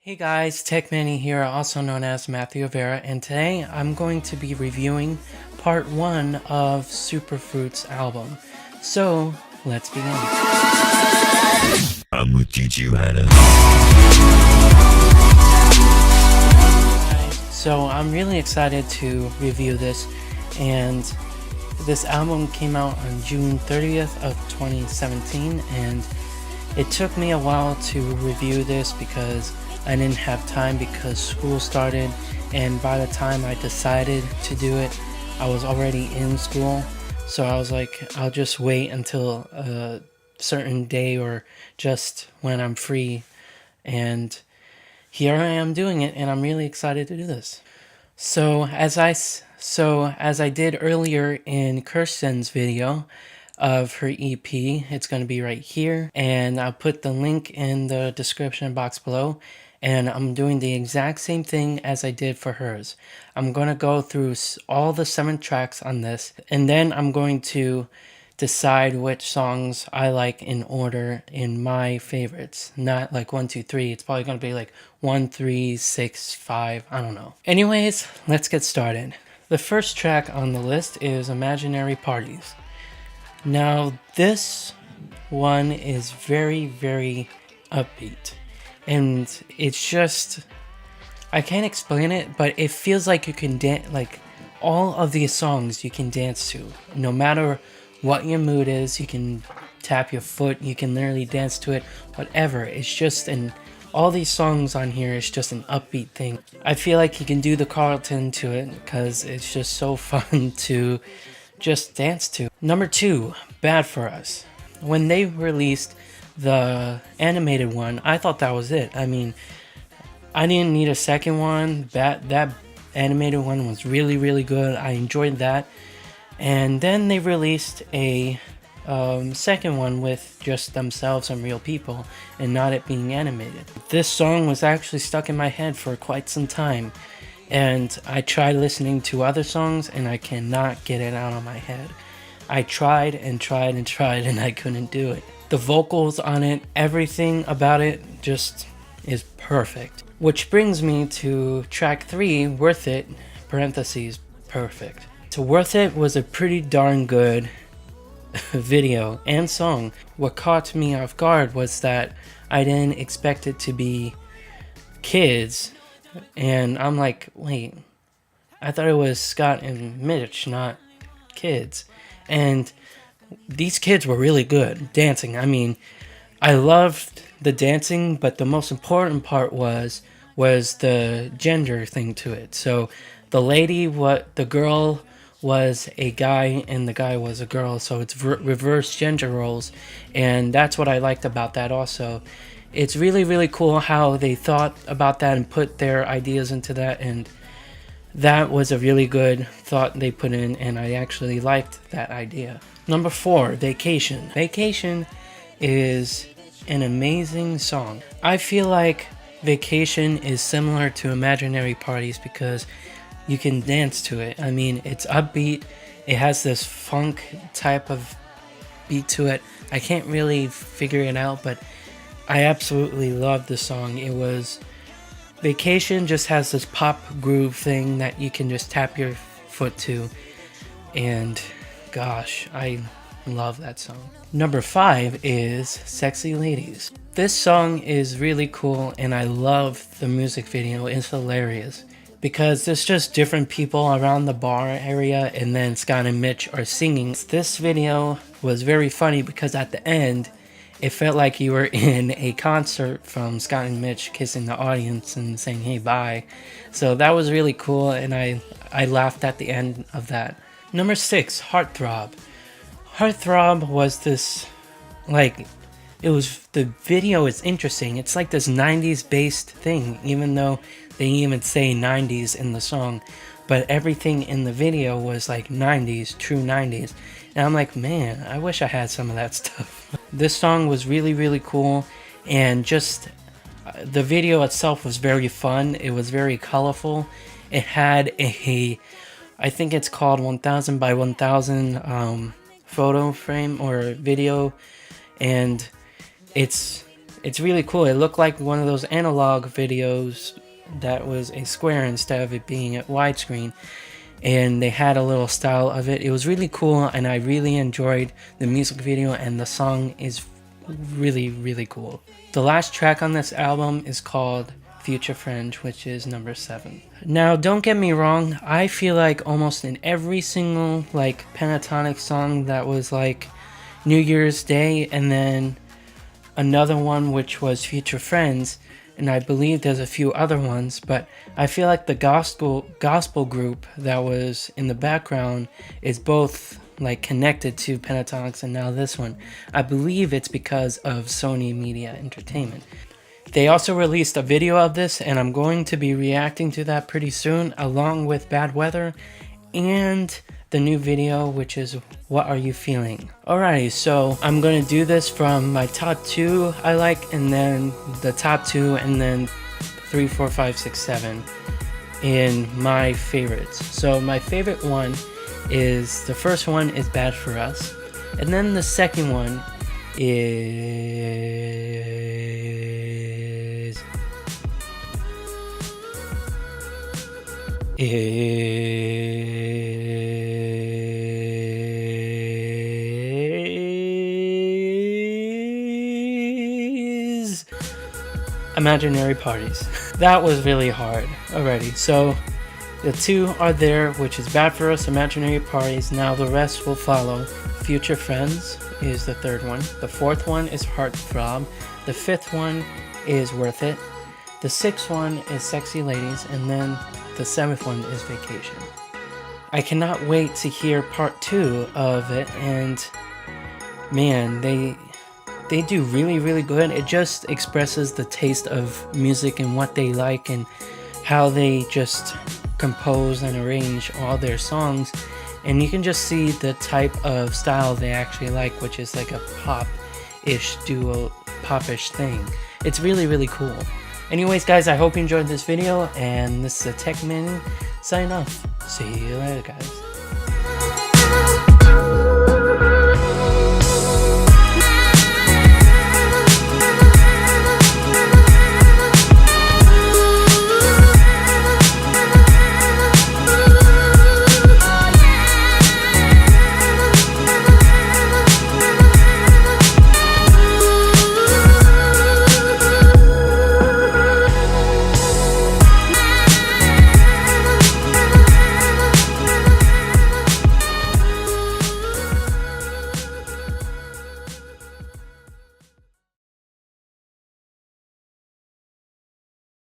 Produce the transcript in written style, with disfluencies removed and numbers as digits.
Hey guys, Techman here, also known as Matthew Vera, and today I'm going to be reviewing part 1 of Superfruit's album. So, let's begin. I'm gonna teach you how to. So I'm really excited to review this, and this album came out on June 30th of 2017, and it took me a while to review this because I didn't have time because school started, and by the time I decided to do it, I was already in school. So I was like, I'll just wait until a certain day or just when I'm free. And here I am doing it, and I'm really excited to do this. So as I did earlier in Kirsten's video of her EP, it's going to be right here, and I'll put the link in the description box below. And I'm doing the exact same thing as I did for hers. I'm going to go through all the 7 tracks on this, and then I'm going to decide which songs I like in order in my favorites. Not like 1, 2, 3. It's probably going to be like 1, 3, 6, 5. I don't know. Anyways, let's get started. The first track on the list is Imaginary Parties. Now, this one is very, very upbeat. And it's just, I can't explain it, but it feels like you can dance, like all of these songs you can dance to. No matter what your mood is, you can tap your foot, you can literally dance to it, whatever. It's just, all these songs on here is just an upbeat thing. I feel like you can do the Carlton to it because it's just so fun to just dance to. Number 2, Bad For Us. When they released the animated one, I thought that was it. I mean, I didn't need a second one. That animated one was really, really good. I enjoyed that. And then they released a second one with just themselves and real people and not it being animated. This song was actually stuck in my head for quite some time, and I tried listening to other songs and I cannot get it out of my head. I tried and tried and tried and I couldn't do it. The vocals on it, everything about it just is perfect. Which brings me to track 3, Worth It, parentheses, perfect. So Worth It was a pretty darn good video and song. What caught me off guard was that I didn't expect it to be kids. And I'm like, wait, I thought it was Scott and Mitch, not kids. And these kids were really good dancing. I mean, I loved the dancing, but the most important part was the gender thing to it. So the girl was a guy and the guy was a girl, so it's reverse gender roles, and that's what I liked about that also. It's really, really cool how they thought about that and put their ideas into that, and that was a really good thought they put in, and I actually liked that idea. Number 4, Vacation. Vacation is an amazing song. I feel like Vacation is similar to Imaginary Parties because you can dance to it. I mean, it's upbeat. It has this funk type of beat to it. I can't really figure it out, but I absolutely love the song. Vacation just has this pop groove thing that you can just tap your foot to, and gosh, I love that song. Number 5 is Sexy Ladies. This song is really cool, and I love the music video. It's hilarious because there's just different people around the bar area, and then Scott and Mitch are singing. This video was very funny because at the end, it felt like you were in a concert from Scott and Mitch kissing the audience and saying, hey, bye. So that was really cool, and I laughed at the end of that. Number 6, Heartthrob. Heartthrob was this, the video is interesting. It's like this 90s based thing, even though they even say 90s in the song. But everything in the video was like 90s, true 90s. And I'm like, man, I wish I had some of that stuff. This song was really, really cool. And just the video itself was very fun. It was very colorful. It had I think it's called 1000 by 1000 photo frame or video. And it's it's really cool. It looked like one of those analog videos that was a square instead of it being at widescreen, and they had a little style of it. It was really cool, and I really enjoyed the music video, and the song is really cool. The last track on this album is called Future Friend, which is number 7. Now, don't get me wrong, I feel like almost in every single like Pentatonic song that was like New Year's Day, and then another one which was Future Friends, and I believe there's a few other ones, but I feel like the gospel group that was in the background is both like connected to Pentatonics, and now this one. I believe it's because of Sony Media Entertainment. They also released a video of this, and I'm going to be reacting to that pretty soon, along with Bad Weather and the new video, which is What Are You Feeling? Alrighty, so I'm going to do this from my top 2 I like, and then the top 2, and then 3, 4, 5, 6, 7 in my favorites. So my favorite one is, the first one is Bad For Us, and then the second one is Imaginary Parties. That was really hard. Alrighty, so the 2 are there, which is Bad For Us, Imaginary Parties. Now the rest will follow. Future Friends is the 3rd one. The 4th one is Heartthrob. The 5th one is Worth It. The 6th one is Sexy Ladies. And then the 7th one is Vacation. I cannot wait to hear part 2 of it, and man, they do really good. It just expresses the taste of music and what they like, and how they just compose and arrange all their songs, and you can just see the type of style they actually like, which is like a pop-ish duo, pop-ish thing. It's really cool. Anyways guys, I hope you enjoyed this video, and this is a Techman signing off. See you later guys.